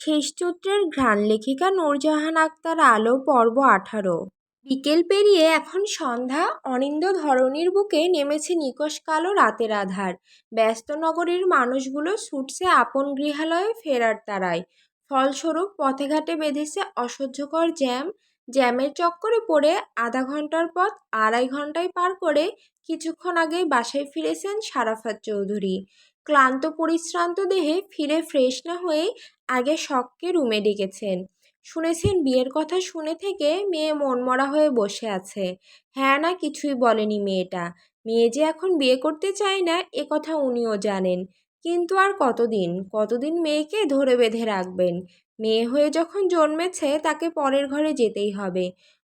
শেষচৈত্রের ঘ্রাণ লেখিকা নূরজাহান আক্তার আলো পর্ব 18। বিকেল পেরিয়ে এখন সন্ধ্যা। অনিন্দ্য ধরণীর বুকে নেমেছে নিকষ কালো রাতের আধার। ব্যস্ত নগরীর মানুষগুলো ছুটছে আপন গৃহালয়ে ফেরার তাড়ায়। ফলস্বরূপ পথে ঘাটে বেঁধেছে অসহ্যকর জ্যামের চক্করে পড়ে আধা ঘন্টার পথ 2.5 ঘন্টায় পার করে কিছুক্ষণ আগেই বাসায় ফিরেছেন সারাফাত চৌধুরী। ক্লান্ত পরিশ্রান্ত দেহে ফিরে ফ্রেশ না হয়েই আগে শখকে রুমে ডেকেছেন। শুনেছেন বিয়ের কথা শুনে থেকে মেয়ে মনমরা হয়ে বসে আছে। হ্যাঁ না কিছুই বলেনি মেয়েটা। মেয়ে যে এখন বিয়ে করতে চায় না এ কথা উনিও জানেন। কিন্তু আর কতদিন মেয়েকে ধরে বেঁধে রাখবেন। মেয়ে হয়ে যখন জন্মেছে তাকে পরের ঘরে যেতেই হবে।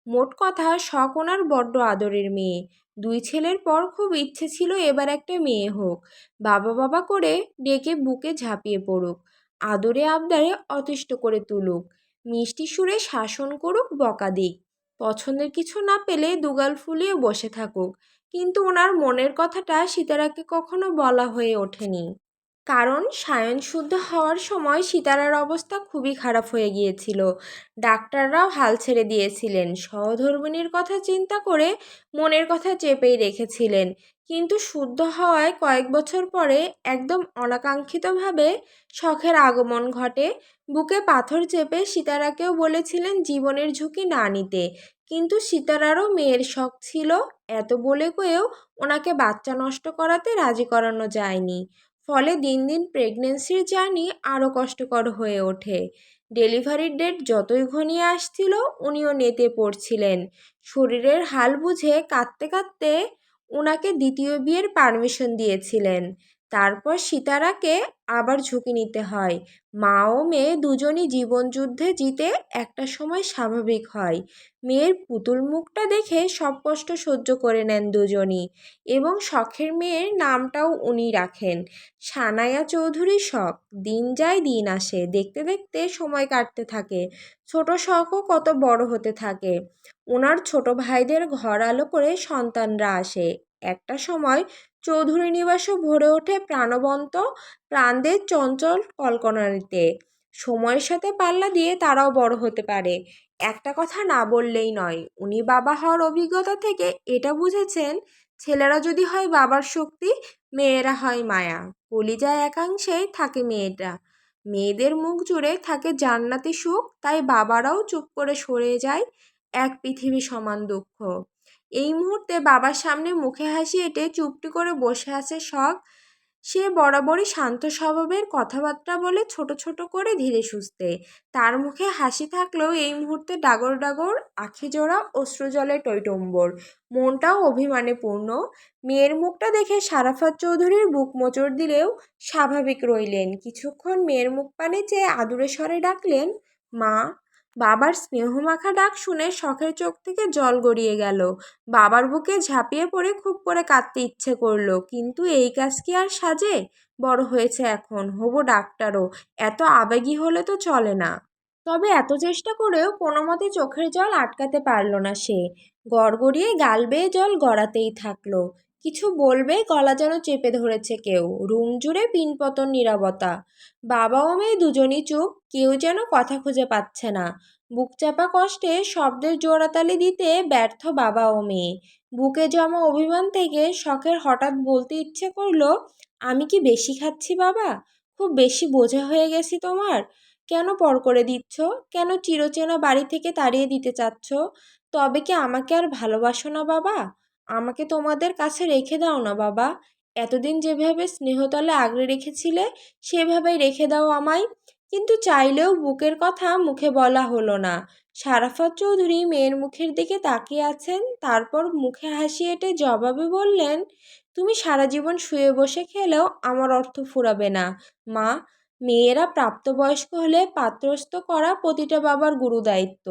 মোট কথা শখ ওনার বড্ড আদরের মেয়ে। 2 ছেলের পর খুব ইচ্ছে ছিল এবার একটা মেয়ে হোক। বাবা বাবা করে ডেকে বুকে ঝাঁপিয়ে পড়ুক। আদরে আবদারে অতিষ্ঠ করে তুলুক। মিষ্টি সুরে শাসন করুক, বকা দিক। পছন্দের কিছু না পেলে দুগাল ফুলিয়ে বসে থাকুক। কিন্তু ওনার মনের কথাটা সিতারাকে কখনো বলা হয়ে ওঠেনি। কারণ সায়ন শুদ্ধ হওয়ার সময় সিতারার অবস্থা খুবই খারাপ হয়ে গিয়েছিল। ডাক্তাররাও হাল ছেড়ে দিয়েছিলেন। সহধর্মিণীর কথা চিন্তা করে মনের কথা চেপেই রেখেছিলেন। কিন্তু শুদ্ধ হওয়ায় কয়েক বছর পরে একদম অনাকাঙ্ক্ষিতভাবে শখের আগমন ঘটে। বুকে পাথর চেপে সিতারাকেও বলেছিলেন জীবনের ঝুঁকি না নিতে। কিন্তু সিতারারও মেয়ের শখ ছিল। এত বলে কয়েও ওনাকে বাচ্চা নষ্ট করাতে রাজি করানো যায়নি। ফলে দিন দিন প্রেগনেন্সির জার্নি আরও কষ্টকর হয়ে ওঠে। ডেলিভারির ডেট যতই ঘনিয়ে আসছিল উনিও নেতে পড়ছিলেন। শরীরের হাল বুঝে কাঁদতে কাঁদতে ওনাকে দ্বিতীয় বিয়ের পারমিশন দিয়েছিলেন। তারপর সিতারাকে আবার ঝুঁকি নিতে হয়। মা ও মেয়ে দুজনই জীবনযুদ্ধে জিতে একটা সময় স্বাভাবিক হয়। মেয়ের পুতুল মুখটা দেখে সব কষ্ট সহ্য করে নেন দুজনই। এবং শখের মেয়ের নামটাও উনি রাখেন সানায়া চৌধুরী শখ। দিন যায় দিন আসে, দেখতে দেখতে সময় কাটতে থাকে। ছোট শখও কত বড় হতে থাকে। ওনার ছোট ভাইদের ঘর আলো করে সন্তানরা আসে। একটা সময় চৌধুরী নিবাসও ভরে ওঠে প্রাণবন্ত প্রাণদের চঞ্চল কলকনারিতে। সময়ের সাথে পাল্লা দিয়ে তারাও বড় হতে পারে। একটা কথা না বললেই নয়, উনি বাবা হওয়ার অভিজ্ঞতা থেকে এটা বুঝেছেন, ছেলেরা যদি হয় বাবার শক্তি, মেয়েরা হয় মায়া। কলিজায় একাংশেই থাকে মেয়েটা। মেয়েদের মুখ জুড়ে থাকে জান্নাতি সুখ, তাই বাবারাও চুপ করে সরে যায়। এক পৃথিবী সমান দুঃখ। এই মুহূর্তে বাবার সামনে মুখে হাসি এঁটে চুপটি করে বসে আছে শখ। সে বরাবরই শান্ত স্বভাবের, কথাবার্তা বলে ছোট ছোট করে ধীরে সুস্থে। তার মুখে হাসি থাকলেও এই মুহূর্তে ডাগর ডাগর আখিজোড়া অশ্রুজলে টইটম্বর। মনটাও অভিমানে পূর্ণ। মেয়ের মুখটা দেখে সারাফাত চৌধুরীর বুক মোচড় দিলেও স্বাভাবিক রইলেন। কিছুক্ষণ মেয়ের মুখ পানে চেয়ে আদুরে স্বরে ডাকলেন, মা। বাবার স্নেহমাখা ডাক শুনে শখের চোখ থেকে জল গড়িয়ে গেল। বাবার বুকে ঝাঁপিয়ে পড়ে খুব করে কাঁদতে ইচ্ছে করলো। কিন্তু এই কাজ কি আর সাজে? বড় হয়েছে এখন, হবু ডাক্তারও। এত আবেগী হলে তো চলে না। তবে এত চেষ্টা করেও কোনো মতে চোখের জল আটকাতে পারল না সে। গড়গড়িয়ে গাল বেয়ে জল গড়াতেই থাকলো। কিছু বলবে, গলা যেন চেপে ধরেছে কেউ। রুম জুড়ে পিনপতন নীরবতা। বাবা ও মেয়ে দুজনই চুপ, কেউ যেন কথা খুঁজে পাচ্ছে না। বুকচাপা কষ্টে শব্দের জোড়াতালি দিতে ব্যর্থ বাবা ও মেয়ে। বুকে জমা অভিমান থেকে শখের হঠাৎ বলতে ইচ্ছে করলো, আমি কি বেশি খাচ্ছি বাবা? খুব বেশি বোঝা হয়ে গেছি তোমার? কেন পর করে দিচ্ছ? কেন চিরচেনা বাড়ি থেকে তাড়িয়ে দিতে চাচ্ছ? তবে কি আমাকে আর ভালোবাসো না বাবা? আমাকে তোমাদের কাছে রেখে দাও না বাবা। এতদিন যেভাবে স্নেহতলে আগলে রেখেছিলে সেভাবেই রেখে দাও আমায়। কিন্তু চাইলেও বুকের কথা মুখে বলা হলো না। সারাফাত চৌধুরী মেয়ের মুখের দিকে তাকিয়ে আছেন, তারপর মুখে হাসি এঁটে জবাবে বললেন, তুমি সারা জীবন শুয়ে বসে খেলেও আমার অর্থ ফুরাবে না মা। মেয়েরা প্রাপ্তবয়স্ক হলে পাত্রস্থ করা প্রতিটা বাবার গুরুদায়িত্ব।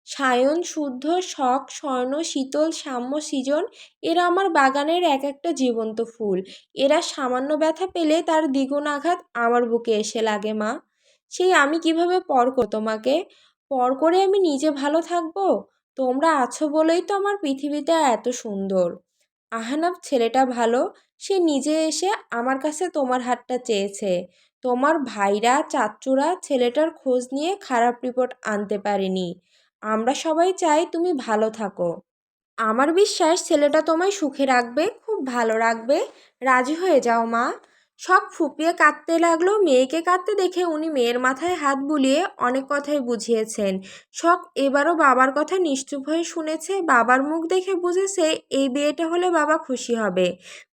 সায়ন, শুদ্ধ, শখ, স্বর্ণ, শীতল, সাম্য, সৃজন, এরা আমার বাগানের এক একটা জীবন্ত ফুল। এরা সামান্য ব্যথা পেলে তার দ্বিগুণ আঘাত আমার বুকে এসে লাগে মা। সেই আমি কিভাবে পর করব তোমাকে? পর করে আমি নিজে ভালো থাকবো? তোমরা আছো বলেই তো আমার পৃথিবীটা এত সুন্দর। আহনাফ ছেলেটা ভালো, সে নিজে এসে আমার কাছে তোমার হাতটা চেয়েছে। তোমার ভাইরা চাচ্চুরা ছেলেটার খোঁজ নিয়ে খারাপ রিপোর্ট আনতে পারেনি। আমরা সবাই চাই তুমি ভালো থাকো। আমার বিশ্বাস ছেলেটা তোমায় সুখে রাখবে, খুব ভালো রাখবে। রাজি হয়ে যাও মা। সব ফুপিয়ে কাঁদতে লাগলো। মেয়েকে কাঁদতে দেখে উনি মেয়ের মাথায় হাত বুলিয়ে অনেক কথাই বুঝিয়েছেন। শখ এবারও বাবার কথা নিশ্চুপ হয়ে শুনেছে। বাবার মুখ দেখে বুঝেছে এই বিয়েটা হলে বাবা খুশি হবে।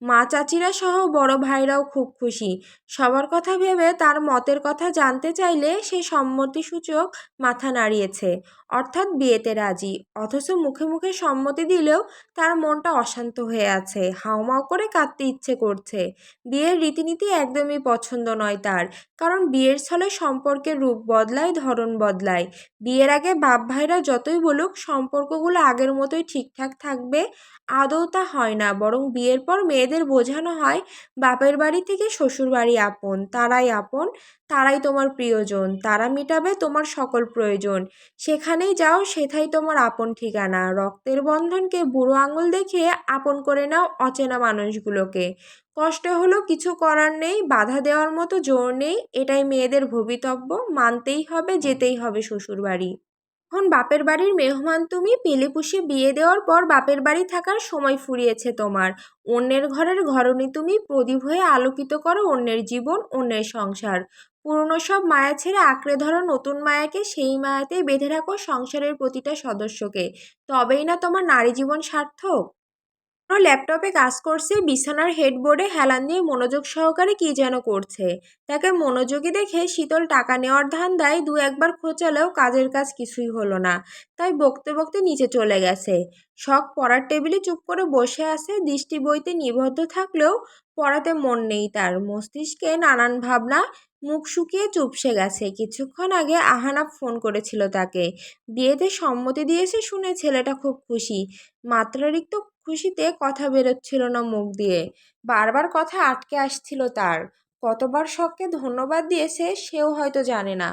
মা চাচিরা সহ বড় ভাইরাও খুব খুশি। সবার কথা ভেবে তার মতের কথা জানতে চাইলে সে সম্মতিসূচক মাথা নাড়িয়েছে, অর্থাৎ বিয়েতে রাজি। অথচ মুখে মুখে সম্মতি দিলেও তার মনটা অশান্ত হয়ে আছে, হাউমাউ করে কাঁদতে ইচ্ছে করছে। বিয়ের রীতিনীতি একদমই পছন্দ নয় তার, কারণ বিয়ের ছলে সম্পর্কের রূপ বদলায়, ধরন বদলায়। বিয়ের আগে বাপ ভাইরা যতই বলুক সম্পর্কগুলো আগের মতোই ঠিকঠাক থাকবে, আদৌ তা হয় না। বরং বিয়ের পর মেয়েদের বোঝানো হয় বাপের বাড়ি থেকে শ্বশুর বাড়ি আপন, তারাই আপন, তারাই তোমার প্রিয়জন, তারা মেটাবে তোমার সকল প্রয়োজন। সেখানেই যাও, সেথাই তোমার আপন ঠিকানা। রক্তের বন্ধনকে বুড়ো আঙুল দেখিয়ে আপন করে নাও অচেনা মানুষগুলোকে। কষ্ট হলো, কিছু করার নেই, বাধা দেওয়ার মতো জোর নেই। এটাই মেয়েদের ভবিতব্য, মানতেই হবে, যেতেই হবে শ্বশুরবাড়ি। এখন বাপের বাড়ির মেহমান তুমি। পেলে পুষে বিয়ে দেওয়ার পর বাপের বাড়ি থাকার সময় ফুরিয়েছে তোমার। অন্যের ঘরের ঘরণী তুমি, প্রদীপ হয়ে আলোকিত করো অন্যের জীবন, অন্যের সংসার। পুরনো সব মায়া ছেড়ে আঁকড়ে ধরো নতুন মায়াকে, সেই মায়াতেই বেঁধে রাখো সংসারের প্রতিটা সদস্যকে। তবেই না তোমার নারী জীবন সার্থক। ল্যাপটপে কাজ করছে, বিছানার হেডবোর্ডে হেলান দিয়ে মনোযোগ সহকারে কি যেন করছে। তাকে মনোযোগী দেখে শীতল টাকা নেওয়ার ধান্দায় দু একবার খোঁচালেও কাজের কাজ কিছুই হলো না। তাই বকতে বকতে নিচে চলে গেছে। শখ পড়ার টেবিলে চুপ করে বসে আছে, দৃষ্টি বইতে নিবদ্ধ থাকলেও পড়াতে মন নেই তার। মস্তিষ্কে নানান ভাবনা, মুখ শুকিয়ে চুপসে গেছে। কিছুক্ষণ আগে আহানাফ ফোন করেছিল তাকে। বিয়েতে সম্মতি দিয়েছে শুনে ছেলেটা খুব খুশি। মাত্রাতিরিক্ত খুশিতে কথা বেরোচ্ছিল না মুখ দিয়ে। বারবার কথা আটকে আসছিল তার। কতবার শখকে ধন্যবাদ দিয়েছে সেও হয়তো জানে না।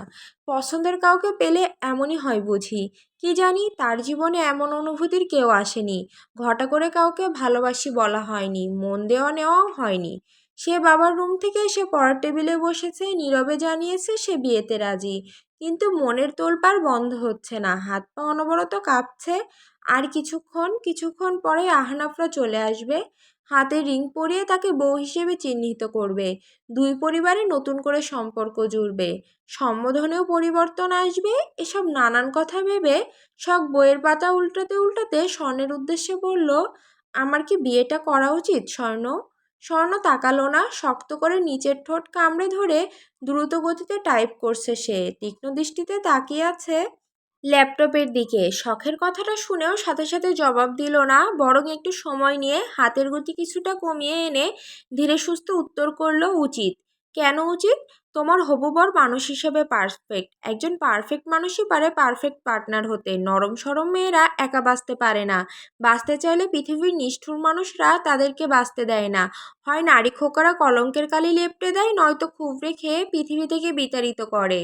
পছন্দের কাউকে পেলে এমনই হয় বুঝি। কি জানি, তার জীবনে এমন অনুভূতির কেউ আসেনি। ঘটা করে কাউকে ভালোবাসি বলা হয়নি, মন দেওয়া নেওয়াও হয়নি। সে বাবার রুম থেকে এসে পড়ার টেবিলে বসেছে, নীরবে জানিয়েছে সে বিয়েতে রাজি। কিন্তু মনের তোলপাড় বন্ধ হচ্ছে না, হাত পা অনবরত কাঁপছে। আর কিছুক্ষণ পরে আহনাফরা চলে আসবে। হাতে রিং পরিয়ে তাকে বউ হিসেবে চিহ্নিত করবে। দুই পরিবারে নতুন করে সম্পর্ক জুড়বে। সম্বোধনেও পরিবর্তন আসবে। এসব নানান কথা ভেবে শখ বইয়ের পাতা উল্টাতে উল্টাতে স্বর্ণের উদ্দেশ্যে বলল, আমার কি বিয়েটা করা উচিত স্বর্ণ? স্বর্ণ তাকালো না। শক্ত করে নিচের ঠোঁট কামড়ে ধরে দ্রুত গতিতে টাইপ করছে সে। তীক্ষ্ণ দৃষ্টিতে তাকিয়ে আছে ল্যাপটপের দিকে। শখের কথাটা শুনেও সাথে সাথে জবাব দিল না, বরং একটু সময় নিয়ে হাতের গতি কিছুটা কমিয়ে এনে ধীরে সুস্থে উত্তর করলো, উচিত। কেন উচিত? তোমার হবু বর মানুষ হিসেবে পারফেক্ট। একজন পারফেক্ট মানুষই পারে পারফেক্ট পার্টনার হতে। নরম সরম মেয়েরা একা বাঁচতে পারে না। বাঁচতে চাইলে পৃথিবীর নিষ্ঠুর মানুষরা তাদেরকে বাঁচতে দেয় না। হয় নারী খোকারা কলঙ্কের কালি লেপটে দেয়, নয়তো খুবড়ে খেয়ে পৃথিবী থেকে বিতাড়িত করে।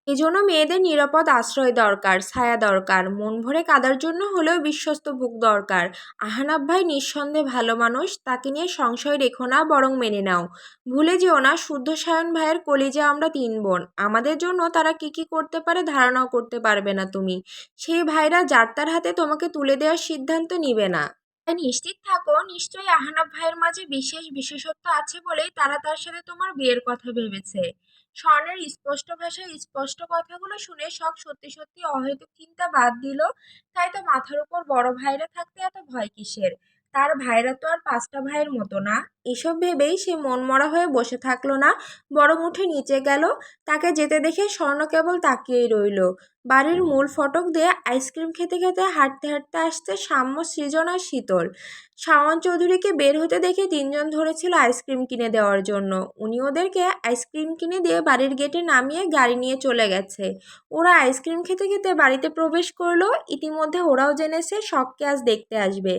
এজন্য মেয়েদের নিরাপদ আশ্রয় দরকার, ছায়া দরকার। মন ভরে কাদার জন্য হলেও বিশ্বস্ত বুক দরকার। আহনাফ ভাই নিঃসন্দেহে ভালো মানুষ, তাকে নিয়ে সংশয় রেখো না, বরং মেনে নাও। ভুলে যেও না, শুদ্ধ সায়ন ভাইয়ের কলিজা আমরা তিন বোন। আমাদের জন্য তারা কি কি করতে পারে ধারণাও করতে পারবে না তুমি। সেই ভাইরা যার তার হাতে তোমাকে তুলে দেওয়ার সিদ্ধান্ত নিবে না। তাই নিশ্চিত থাকো, নিশ্চয়ই আহনাফ ভাইয়ের মাঝে বিশেষ বিশেষত্ব আছে বলেই তারা তার সাথে তোমার বিয়ের কথা ভেবেছে। স্বর্ণের স্পষ্ট ভাষায় স্পষ্ট কথাগুলো শুনে সব সত্যি সত্যি অহেতুক চিন্তা বাদ দিল। তাই তো মাথার উপর বড় ভাইরা থাকতে এত ভয় কিসের? তার ভাইরা তো আর পাঁচটা ভাইয়ের মতো না। এসব ভেবেই সে মনমরা হয়ে বসে থাকলো না, বরং উঠে নিচে গেল। তাকে যেতে দেখে স্বর্ণ কেবল তাকিয়েই রইল। বাড়ির মূল ফটক দিয়ে আইসক্রিম খেতে খেতে হাঁটতে হাঁটতে আসছে সাম্য, সৃজন আর শীতল। শাওন চৌধুরীকে বের হতে দেখে তিনজন ধরেছিল আইসক্রিম কিনে দেওয়ার জন্য। উনি ওদেরকে আইসক্রিম কিনে দিয়ে বাড়ির গেটে নামিয়ে গাড়ি নিয়ে চলে গেছে। ওরা আইসক্রিম খেতে খেতে বাড়িতে প্রবেশ করলো। ইতিমধ্যে ওরাও জেনেছে শখকে আজ দেখতে আসবে।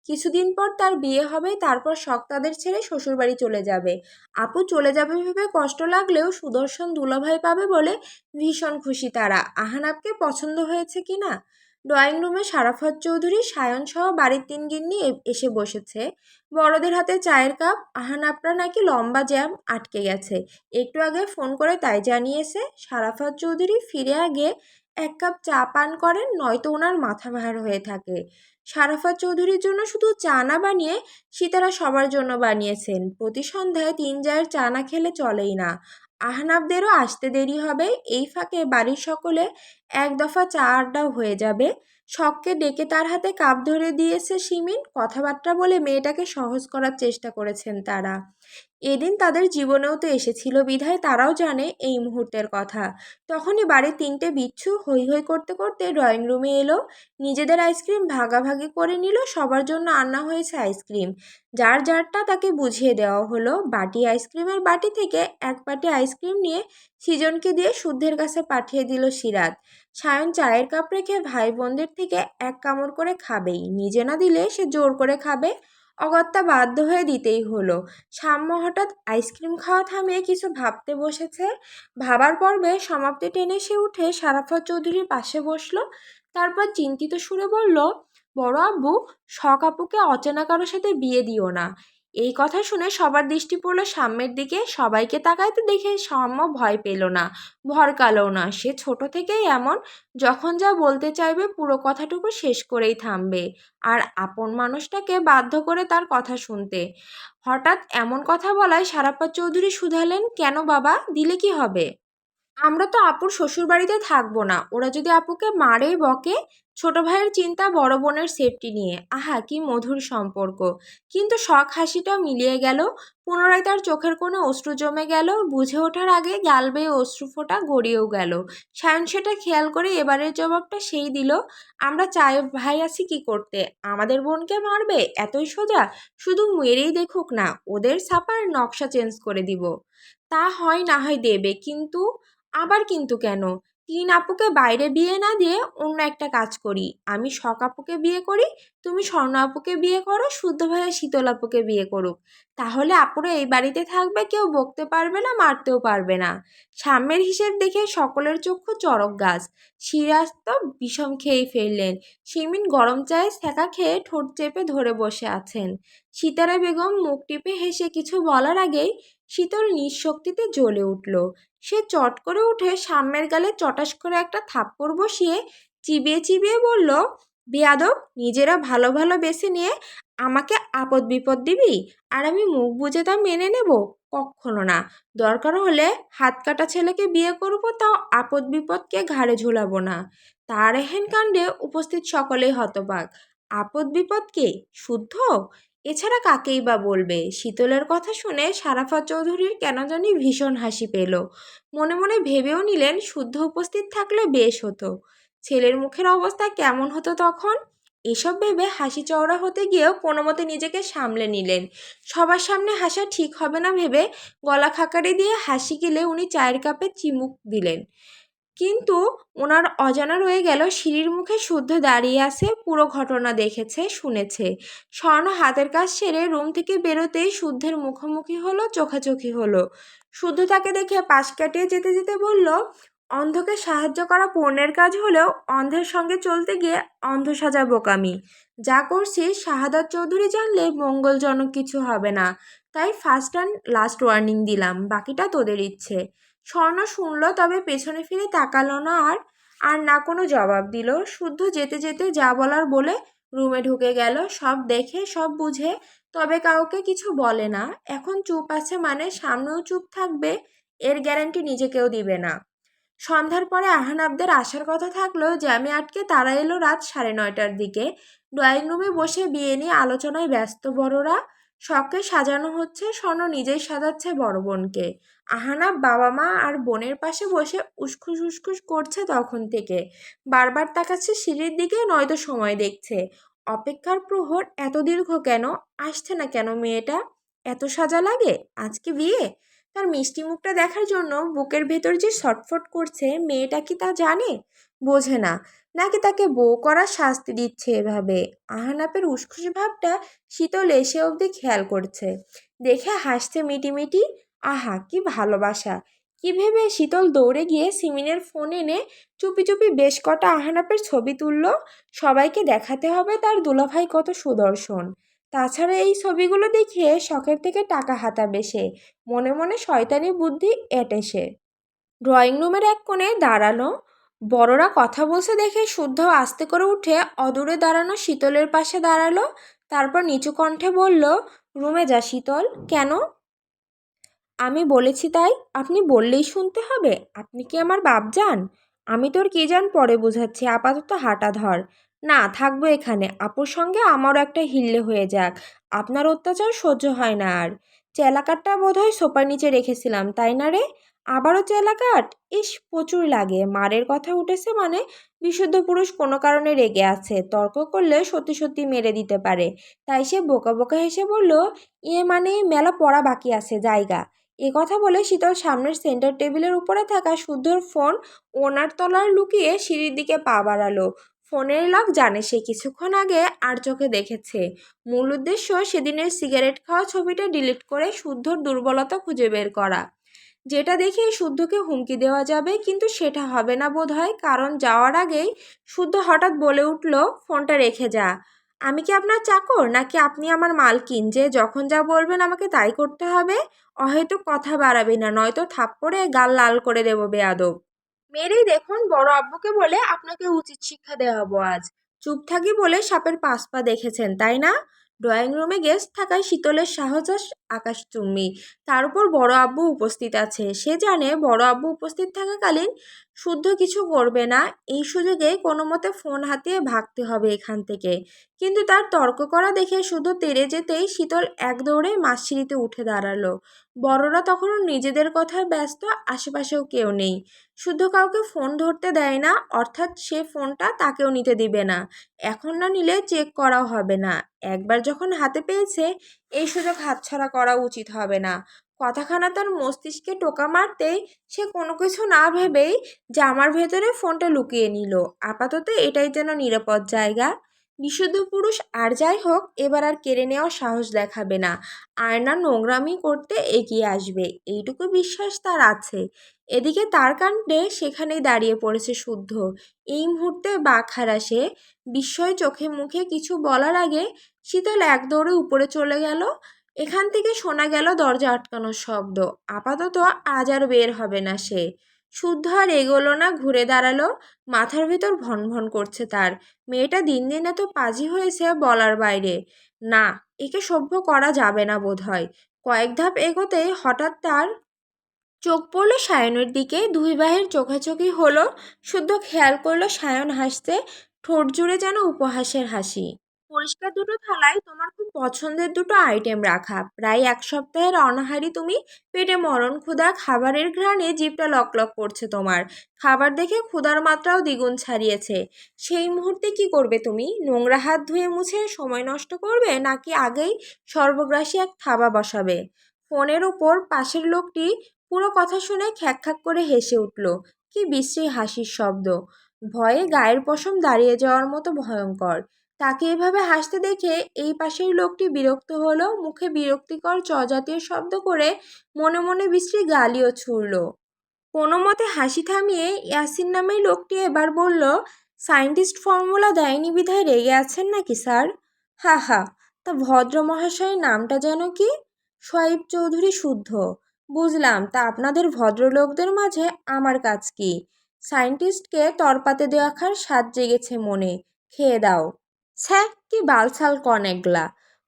কিছুদিন পর তার বিয়ে হবে, তারপর শখ তাদের ছেড়ে শ্বশুরবাড়ি চলে যাবে। আপু চলে যাবে ভেবে কষ্ট লাগলেও সুদর্শন দুলাভাই পাবে বলে ভীষণ খুশি তারা। আহানাবকে পছন্দ হয়েছে কিনা ড্রয়িং রুমে সারাফত চৌধুরী, সায়ন সহ বাড়ির 3 গিন্নি এসে বসেছে। বড়দের হাতে চায়ের কাপ। আহানাপরা নাকি লম্বা জ্যাম আটকে গেছে, একটু আগে ফোন করে তাই জানিয়েছে। সারাফত চৌধুরী ফিরে আগে 1 কাপ চা পান করেন, নয়তো ওনার মাথা ভার হয়ে থাকে। সারাফত চৌধুরীর জন্য শুধু চা না বানিয়ে সীতারা সবার জন্য বানিয়েছেন। প্রতি সন্ধ্যায় 3 জায়ের চা না খেলে চলেই না। আহনাবদেরও আসতে দেরি হবে, এই ফাঁকে বাড়ির সকলে এক দফা চা আড্ডাও হয়ে যাবে। শখকে ডেকে তার হাতে কাপ ধরে দিয়েছে শিমিন। কথাবার্তা বলে মেয়েটাকে সহজ করার চেষ্টা করেছেন তারা। এদিন তাদের জীবনেও তো এসেছিল বিধায় তারাও জানে এই মুহূর্তের কথা। তখনই বাড়ির 3টে বিচ্ছু হৈ হৈ করতে করতে ড্রয়িং রুমে এলো। নিজেদের আইসক্রিম ভাগাভাগি করে নিল। সবার জন্য আনা হয়েছে আইসক্রিম। যার যারটা তাকে বুঝিয়ে দেওয়া হলো। বাটি আইসক্রিমের বাটি থেকে 1 বাটি আইসক্রিম নিয়ে সৃজনকে দিয়ে শুদ্ধের কাছে পাঠিয়ে দিল সিরাত। সায়ন চায়ের কাপ রেখে ভাই বোনদের থেকে 1 কামড় করে খাবেই, নিজে না দিলে সে জোর করে খাবে। অগত্যা বাধ্য হয়ে দিতেই হলো। সাম্য হঠাৎ আইসক্রিম খাওয়া থামিয়ে কিছু ভাবতে বসেছে। ভাবার পর্বে সমাপ্তি টেনে সে উঠে সারাফত চৌধুরীর পাশে বসলো। তারপর চিন্তিত সুরে বলল, বড় আব্বু, শখ আপুকে অচেনা কারোর সাথে বিয়ে দিও না। এই কথা শুনে সবার দৃষ্টি পড়ল সাম্যের দিকে। সবাইকে তাকাইতে দেখে সাম্য ভয় পেল না, ভরকালও না। সে ছোট থেকেই এমন, যখন যা বলতে চাইবে পুরো কথাটুকু শেষ করেই থামবে, আর আপন মানুষটাকে বাধ্য করে তার কথা শুনতে। হঠাৎ এমন কথা বলায় সারাফত চৌধুরী শুধালেন, কেন বাবা, দিলে কি হবে? আমরা তো আপুর শ্বশুরবাড়িতে থাকবো না, ওরা যদি আপুকে মারে বকে। ছোট ভাইয়ের চিন্তা বড় বোনের সেফটি নিয়ে। আহা, কি মধুর সম্পর্ক। কিন্তু শখ হাসিটা মিলিয়ে গেল। পুনরায় তার চোখের কোণে অশ্রু জমে গেল। বুঝে ওঠার আগে গাল বেয়ে অশ্রু ফোঁটা গড়িয়েও গেল। সায়ন সেটা খেয়াল করে এবারের জবাবটা সেই দিল, আমরা চাই ভাই আছি কি করতে, আমাদের বোনকে মারবে এতই সোজা? শুধু মেরেই দেখুক না, ওদের ছাপার নকশা চেঞ্জ করে দিব। তা হয় না হয় দেবে, কিন্তু আবার কিন্তু কেন? 3 আপুকে বাইরে বিয়ে না দিয়ে অন্য একটা কাজ করি। আমি শখ আপুকে বিয়ে করি, তুমি স্বর্ণ আপুকে বিয়ে করো, শুদ্ধ ভাইয়া শীতল আপুকে বিয়ে করুক। তাহলে আপুরা এই বাড়িতে থাকবে, কেউ বকতে পারবে না, মারতেও পারবে না। সাম্যের হিসেব দেখে সকলের চক্ষু চড়ক গাছ। সিরাজ তো বিষম খেয়েই ফেললেন। শিমিন গরম চায়ে ছ্যাঁকা খেয়ে ঠোঁট চেপে ধরে বসে আছেন। সিতারা বেগম মুখ টিপে হেসে কিছু বলার আগেই শীতল নিঃশক্তিতে জ্বলে উঠল। সে চট করে উঠে সাম্যের গালে চটাস করে একটা থাপ্পড় বসিয়ে চিবিয়ে চিবিয়ে বলল, বেয়াদব, নিজেরা ভালো ভালো বেছে নিয়ে আমাকে আপদ বিপদ দিবি, আর আমি মুখ বুজে তা মেনে নেব? কখনো না। দরকার হলে হাত কাটা ছেলেকে বিয়ে করব, তাও আপদ বিপদকে ঘাড়ে ঝুলাবো না। তার এহেন কাণ্ডে উপস্থিত সকলেই হতবাক। আপদ বিপদকে শুদ্ধ, এছাড়া কাকেই বা বলবে? শীতলের কথা শুনে সারাফত চৌধুরীর কেন জানি ভীষণ হাসি পেল। মনে মনে ভেবেও নিলেন, শুদ্ধ উপস্থিত থাকলে বেশ হতো। ছেলের মুখের অবস্থা কেমন হতো তখন? এসব ভেবে হাসি চওড়া হতে গিয়েও কোনো মতে নিজেকে সামলে নিলেন। সবার সামনে হাসা ঠিক হবে না ভেবে গলা খাকারি দিয়ে হাসি গিলে উনি চায়ের কাপে চিমুক দিলেন। কিন্তু ওনার অজানা রয়ে গেল সিঁড়ির মুখে শুদ্ধ দাঁড়িয়ে আছে, পুরো ঘটনা দেখেছে, শুনেছে। স্বর্ণ হাতের কাজ সেরে রুম থেকে বেরোতেই শুদ্ধের মুখোমুখি হলো, চোখাচোখি হলো। শুদ্ধ তাকে দেখে পাশ কাটিয়ে যেতে যেতে বলল, অন্ধকে সাহায্য করা পুণ্যের কাজ হলেও অন্ধের সঙ্গে চলতে গিয়ে অন্ধ সাজা বোকামি। যা করছিস শাহাদাত চৌধুরী জানলে মঙ্গলজনক কিছু হবে না। তাই ফার্স্ট অ্যান্ড লাস্ট ওয়ার্নিং দিলাম, বাকিটা তোদের ইচ্ছে। স্বর্ণ শুনল, তবে পেছনে ফিরে তাকালো না আর। আর না কোনো জবাব দিল। শুদ্ধ যেতে যেতে যা বলার বলে রুমে ঢুকে গেল। সব দেখে সব বুঝে, তবে কাউকে কিছু বলে না। এখন চুপ আছে মানে সামনেও চুপ থাকবে, এর গ্যারান্টি নিজেকেও দিবে না। সন্ধ্যার পরে আহনাবদের আসার কথা থাকলেও জ্যামে আটকে তারা এলো রাত 9:30টার দিকে। ড্রয়িং রুমে বসে বিয়ে নিয়ে আলোচনায় ব্যস্ত বড়রা। শখকে সাজানো হচ্ছে, স্বর্ণ নিজেই সাজাচ্ছে বড় বোনকে। আহানাব বাবা মা আর বোনের পাশে বসে উসখুস উসখুস করছে তখন থেকে। বারবার তাকাচ্ছে সিঁড়ির দিকে, নয়তো সময় দেখছে। অপেক্ষার প্রহর এত দীর্ঘ কেন? আসছে না কেন মেয়েটা? এত সাজা লাগে আজকে বিয়ে? তার মিষ্টি মুখটা দেখার জন্য বুকের ভেতর যে ছটফট করছে, মেয়েটা কি তা জানে? বোঝে না, নাকি তাকে বউ করার শাস্তি দিচ্ছে এভাবে? আহানাপের উসখুস ভাবটা শীতল এসে অবধি খেয়াল করছে, দেখে হাসছে মিটিমিটি। আহা, কি ভালোবাসা! কি ভেবে শীতল দৌড়ে গিয়ে সিমিনের ফোন এনে চুপি চুপি বেশ কটা আহানাপের ছবি তুলল। সবাইকে দেখাতে হবে তার দুলাভাই কত সুদর্শন। তাছাড়া এই ছবিগুলো দেখিয়ে শখের থেকে টাকা হাতাবে সে। মনে মনে শয়তানি বুদ্ধি এঁটে সে ড্রয়িং রুমের এক কোণে দাঁড়ালো। বড়রা কথা বলছে দেখে শুদ্ধ আস্তে করে উঠে অদূরে দাঁড়ানো শীতলের পাশে দাঁড়ালো। তারপর নিচু কণ্ঠে বলল, রুমে যা শীতল। কেন? আমি বলেছি তাই। আপনি বললেই শুনতে হবে? আপনি কি আমার বাপ যান? আমি তোর কি জান পরে বুঝাচ্ছি, আপাতত হাঁটা ধর। না, থাকবো এখানে। আপুর সঙ্গে আমারও একটা হিল্লে হয়ে যাক। আপনার অত্যাচার সহ্য হয় না আর। চেলাকাটটা বোধহয় সোফার নিচে রেখেছিলাম, তাই না রে? আবারও চেলাকাট? ইস, প্রচুর লাগে। মারের কথা উঠেছে মানে বিশুদ্ধ পুরুষ কোনো কারণে রেগে আছে, তর্ক করলে সত্যি সত্যি মেরে দিতে পারে। তাই সে বোকা বোকা হেসে বলল, ইয়ে মানে মেলা পড়া বাকি আছে, জায়গা। এ কথা বলে শীতল সামনের সেন্টার টেবিলের উপরে থাকা শুদ্ধর ফোন ওনার তলার লুকিয়ে সিঁড়ির দিকে পা বাড়ালো। ফোনের লক জানে সে কিছুক্ষণ আগে আর চোখে দেখেছে। মূল উদ্দেশ্য সেদিনের সিগারেট খাওয়া ছবিটা ডিলিট করে শুদ্ধর দুর্বলতা খুঁজে বের করা, যেটা দেখে শুদ্ধকে হুমকি দেওয়া যাবে। কিন্তু সেটা হবে না বোধ হয়, কারণ যাওয়ার আগেই শুদ্ধ হঠাৎ বলে উঠল, ফোনটা রেখে যা। আমি কি আপনার চাকর নাকি আপনি আমার মালকিন যে যখন যা বলবেন আমাকে তাই করতে হবে? অহেতুক কথা বাড়াবি না, নয়তো থাপ্পড়ে গাল লাল করে দেব বেয়াদব। মেরেই দেখুন, বড় আব্বুকে বলে আপনাকে উচিত শিক্ষা দেওয়াবো আজ। চুপ থাকি বলে সাপের পাঁচ পা দেখেছেন, তাই না? ড্রয়িং রুমে গেস্ট থাকায় শীতলের সাহস আকাশচুম্বী। তার উপর বড় আব্বু উপস্থিত আছে। সে জানে বড় আব্বু উপস্থিত থাকাকালীন শুদ্ধ কিছু করবে না। এই সুযোগে কোনো মতে ফোন হাতিয়ে ভাগতে হবে এখান থেকে। কিন্তু তার তর্ক করা দেখে শুধু তেড়ে যেতেই শীতল এক দৌড়ে মাসিঁড়িতে উঠে দাঁড়ালো। বড়রা তখনও নিজেদের কথায় ব্যস্ত, আশেপাশেও কেউ নেই। শুদ্ধ কাউকে ফোন ধরতে দেয় না, অর্থাৎ সে ফোনটা তাকেও নিতে দিবে না। এখন না নিলে চেক করাও হবে না। একবার যখন হাতে পেয়েছে, এই সুযোগ হাতছাড়া করা উচিত হবে না। কথাখানা তার মস্তিষ্কে টোকা মারতেই সে কোনো কিছু না ভেবেই জামার ভেতরে ফোনটা লুকিয়ে নিল। আপাতত এটাই যেন নিরাপদ জায়গা। বিশুদ্ধ পুরুষ আর যাই হোক, এবার আর কেড়ে নেওয়ার সাহস দেখাবে না। আয়না নোংরামি করতে এগিয়ে আসবে, এইটুকু বিশ্বাস তার আছে। এদিকে তার কাণ্ডে সেখানেই দাঁড়িয়ে পড়েছে শুদ্ধ। এই মুহূর্তে বাকহারা সে। বিস্ময় চোখে মুখে কিছু বলার আগে শীতল এক দৌড়ে উপরে চলে গেল। এখান থেকে শোনা গেল দরজা আটকানোর শব্দ। আপাতত আজ আর বের হবে না সে। শুদ্ধ আর এগোলো না, ঘুরে দাঁড়ালো। মাথার ভিতর ভন ভন করছে তার। মেয়েটা দিন দিন এত পাজি হয়েছে বলার বাইরে। না, একে সভ্য করা যাবে না বোধ হয়। কয়েক ধাপ এগোতেই হঠাৎ তার চোখ পড়ল সায়নের দিকে। দুই ভাইয়ের চোখাচোখি হলো। শুদ্ধ খেয়াল করলো সায়ন হাসছে, ঠোঁট জুড়ে যেন উপহাসের হাসি। পরিষ্কার দুটো থালায় তোমার খুব পছন্দের দুটো আইটেম রাখা। প্রায় এক সপ্তাহের অনাহারি তুমি। পেটে মরণ ক্ষুধা, খাবারের ঘ্রাণে জিভটা লকলক করছে তোমার। খাবার দেখে ক্ষুধার মাত্রাও দ্বিগুণ ছাড়িয়েছে। সেই মুহূর্তে কি করবে তুমি? নোংরা হাত ধুয়ে মুছে সময় নষ্ট করবে, নাকি আগেই সর্বগ্রাসী এক থাবা বসাবে? ফোনের ওপর পাশের লোকটি পুরো কথা শুনে খ্যাক খ্যাক করে হেসে উঠল। কি বিশ্রী হাসির শব্দ! ভয়ে গায়ের পশম দাঁড়িয়ে যাওয়ার মতো ভয়ঙ্কর। তাকে এভাবে হাসতে দেখে এই পাশের লোকটি বিরক্ত হলো, মুখে বিরক্তিকর জাতীয় শব্দ করে মনে মনে বিশ্রী গালিও ছুড়ল। কোনো মতে হাসি থামিয়ে ইয়াসিন নামের লোকটি এবার বলল, সায়েন্টিস্ট ফর্মুলা দেয়নি বিধায় রেগে আছেন নাকি স্যার? হা হা। তা ভদ্র মহাশয়ের নামটা যেন কি? সোয়াইব চৌধুরী শুদ্ধ। বুঝলাম। তা আপনাদের ভদ্রলোকদের মাঝে আমার কাজ কি? সায়েন্টিস্টকে তরপাতে দেখার স্বাদ জেগেছে মনে। খেয়ে দাও। ছ্যা, কি বালছাল কন এগলা!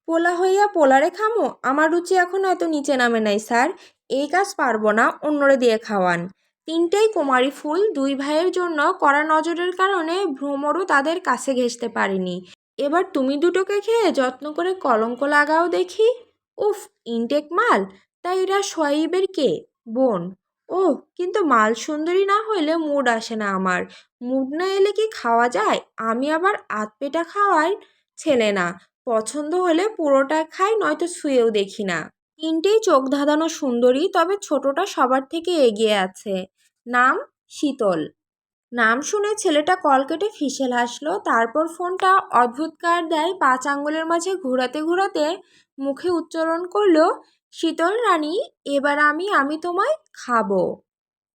পোলা হইয়া পোলারে খামো? আমার রুচি এখনো এত নিচে নামে নাই স্যার। এই কাজ পারবো না, অন্যরে দিয়ে খাওয়ান। তিনটেই কুমারী ফুল। দুই ভাইয়ের জন্য কড়া নজরের কারণে ভ্রমরও তাদের কাছে ঘেঁষতে পারেনি। এবার তুমি দুটোকে খেয়ে যত্ন করে কলঙ্ক লাগাও দেখি। উফ, ইনটেক মাল। তাই এরা সোয়াইবের কে? বোন? ওহ, কিন্তু মাল সুন্দরী না হইলে মুড আসে না আমার। মুড না এলে কি খাওয়া যায়? আমি আবার আধপেটা খাওয়ার ছেলে না। পছন্দ হলে পুরোটা খাই, নয়তো ছুঁয়েও দেখি না। তিনটেই চোখ ধাঁধানো সুন্দরী, তবে ছোটটা সবার থেকে এগিয়ে আছে। নাম শীতল। নাম শুনে ছেলেটা কল কেটে ফিসেল হাসলো। তারপর ফোনটা অদ্ভুত কার দেয় 5 আঙ্গুলের মাঝে ঘোরাতে ঘোরাতে মুখে উচ্চারণ করলো, শীতল রানী, এবার আমি আমি তোমায় খাবো।